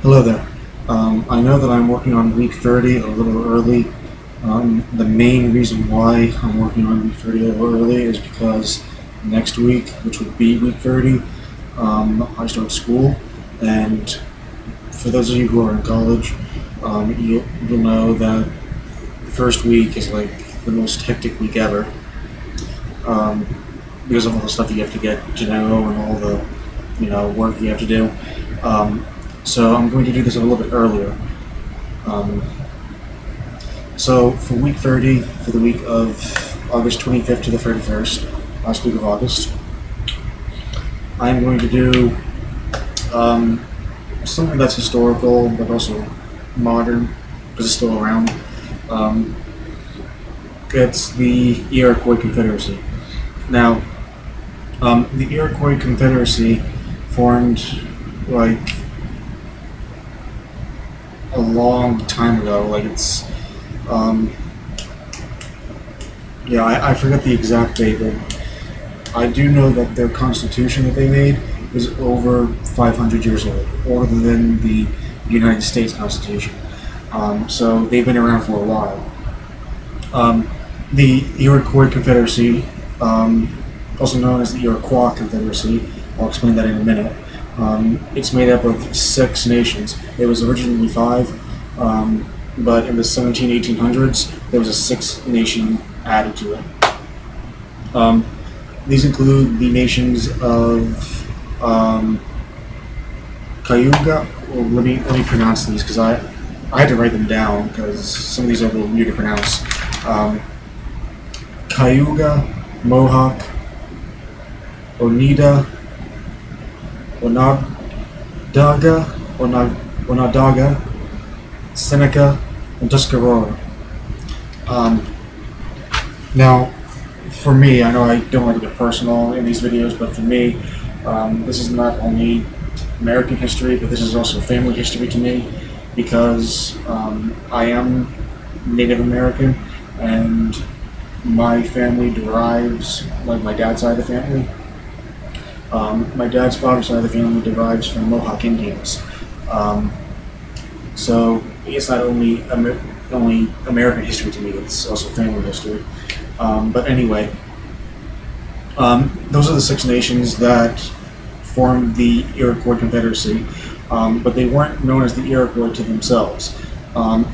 Hello there. I know that I'm working on week 30 a little early. The main reason why I'm working on week 30 a little early is because next week, which would be week 30, I start school. And for those of you who are in college, you'll know that the first week is like the most hectic week ever um, because of all the stuff you have to get to know and all the work you have to do. Um, so I'm going to do this a little bit earlier. Um, so for week 30, for the week of August 25th to the 31st, last week of August, I'm going to do something that's historical but also modern because it's still around. Um, it's the Iroquois Confederacy. Now, the Iroquois Confederacy formed like a long time ago. Like it's, um, yeah, I forget the exact date, but I do know that their constitution that they made is over 500 years old, older than the United States Constitution. So they've been around for a while. The Iroquois Confederacy, also known as the Iroquois Confederacy, I'll explain that in a minute. It's made up of 6 nations. It was originally 5, but in the 1800s, there was a 6th nation added to it. These include the nations of Cayuga. Well, let me pronounce these because I had to write them down because some of these are a little weird to pronounce. Cayuga, Mohawk, Oneida, Onondaga, Seneca, and Tuscarora. Um, Now, for me, I know I don't like to get personal in these videos, but for me, this is not only American history, but this is also family history to me because I am Native American and my family derives, like my dad's side of the family, my dad's father's side of the family derives from Mohawk Indians. Um, so it's not only American history to me, it's also family history. But anyway, those are the 6 nations that formed the Iroquois Confederacy, but they weren't known as the Iroquois to themselves.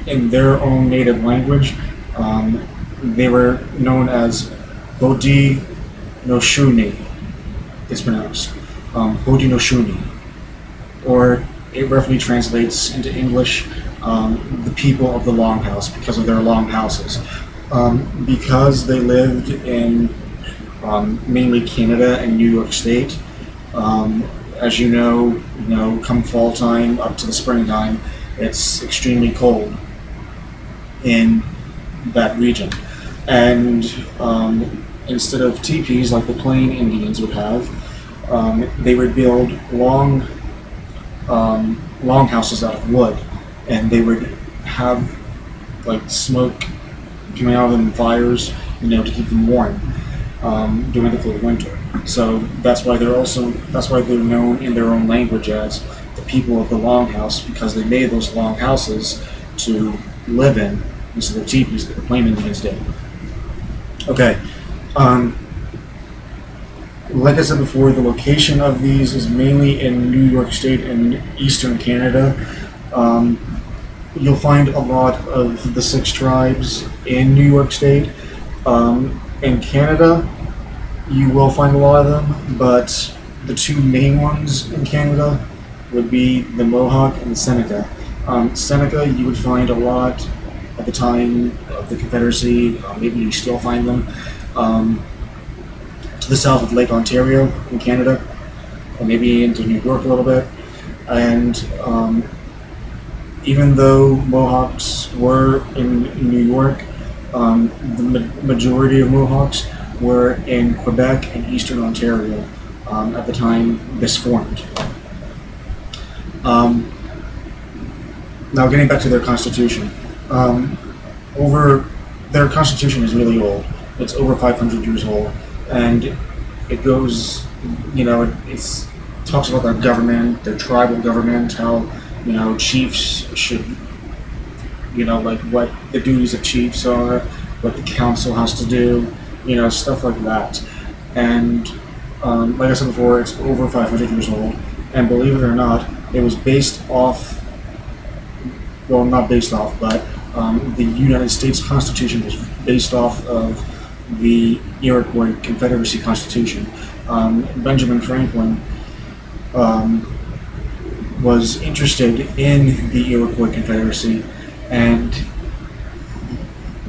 In their own native language, they were known as Haudenosaunee, it's pronounced. Haudenosaunee, or it roughly translates into English, the people of the Longhouse, because of their long houses. Because they lived in mainly Canada and New York State. As come fall time up to the springtime, it's extremely cold in that region. And instead of teepees like the Plain Indians would have, they would build long houses out of wood, and they would have like smoke coming out of them in fires, to keep them warm during the cold winter. So that's why they're known in their own language as the people of the longhouse, because they made those long houses to live in instead of teepees that the Plain Indians did. Okay. Like I said before, the location of these is mainly in New York State and Eastern Canada. You'll find a lot of the 6 tribes in New York State. In Canada, you will find a lot of them, but the 2 main ones in Canada would be the Mohawk and the Seneca. Seneca, you would find a lot at the time of the Confederacy. Maybe you still find them to the south of Lake Ontario in Canada, or maybe into New York a little bit. And even though Mohawks were in New York, the majority of Mohawks were in Quebec and Eastern Ontario at the time this formed. Now, getting back to their constitution, their constitution is really old. It's over 500 years old, and it goes, it talks about their government, their tribal government, how chiefs should, like what the duties of chiefs are, what the council has to do, stuff like that. And like I said before, it's over 500 years old. And believe it or not, it was based off, well, not based off, but the United States Constitution was based off of the Iroquois Confederacy Constitution. Benjamin Franklin was interested in the Iroquois Confederacy, and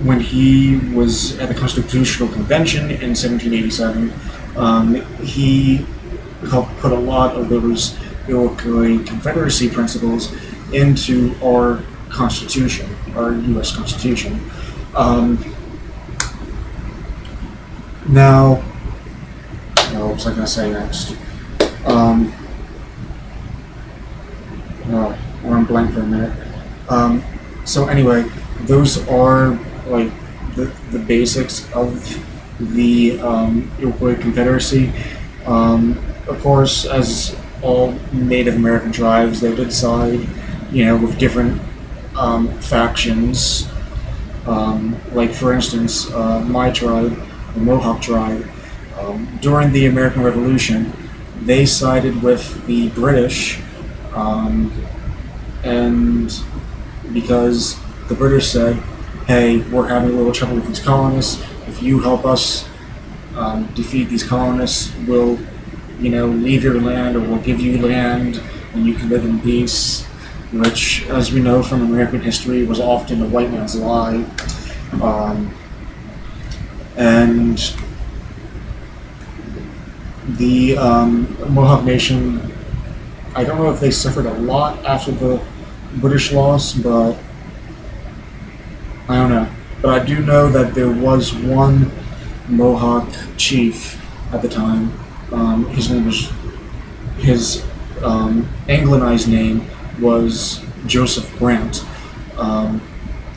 when he was at the Constitutional Convention in 1787, he helped put a lot of those Iroquois Confederacy principles into our Constitution, our U.S. Constitution. Now, what was I going to say next? I'm blank for a minute. So anyway, those are like the basics of the Iroquois Confederacy. Of course, as all Native American tribes, they did side, with different factions. Like for instance, my tribe, the Mohawk tribe, during the American Revolution, they sided with the British, and because the British said, hey, we're having a little trouble with these colonists. If you help us defeat these colonists, we'll, leave your land, or we'll give you land, and you can live in peace, which, as we know from American history, was often a white man's lie. And the Mohawk Nation, I don't know if they suffered a lot after the British loss, but I don't know. But I do know that there was one Mohawk chief at the time. His name was, his Anglicized name was Joseph Brant. And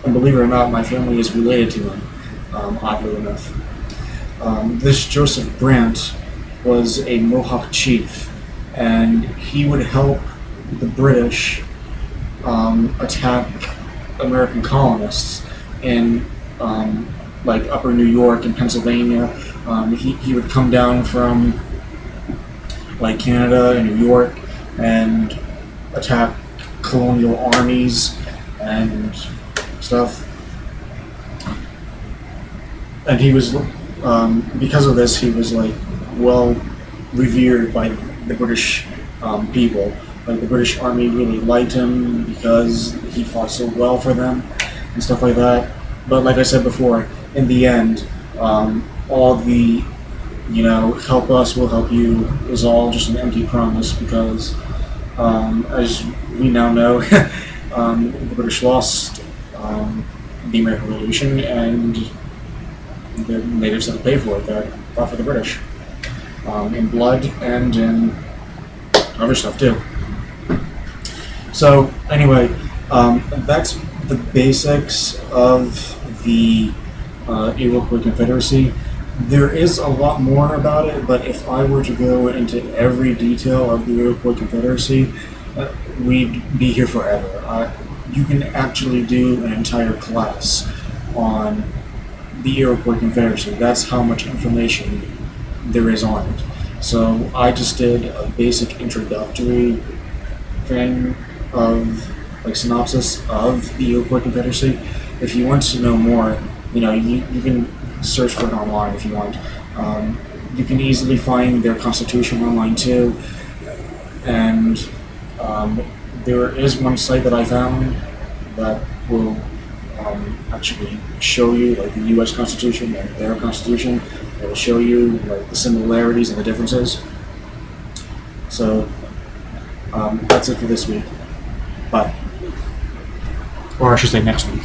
believe it or not, my family is related to him, oddly enough. This Joseph Brant was a Mohawk chief, and he would help the British attack American colonists in like Upper New York and Pennsylvania. He would come down from like Canada and New York and attack colonial armies and stuff. And he was, because of this, he was like well revered by the British people. Like the British Army really liked him because he fought so well for them and stuff like that. But like I said before, in the end, all the help us, we'll help you is all just an empty promise, because as we now know, the British lost the American Revolution, and the natives had to pay for it. That fought for the British in blood and in other stuff too. So anyway, that's the basics of the Iroquois Confederacy. There is a lot more about it, but if I were to go into every detail of the Iroquois Confederacy, we'd be here forever. You can actually do an entire class on the Iroquois Confederacy. That's how much information there is on it. So I just did a basic introductory thing of like synopsis of the Iroquois Confederacy. If you want to know more, you can search for it online if you want. You can easily find their constitution online too, and there is one site that I found that will actually show you like the U.S. Constitution and their Constitution. It will show you like the similarities and the differences. So that's it for this week. Bye. Or I should say next week.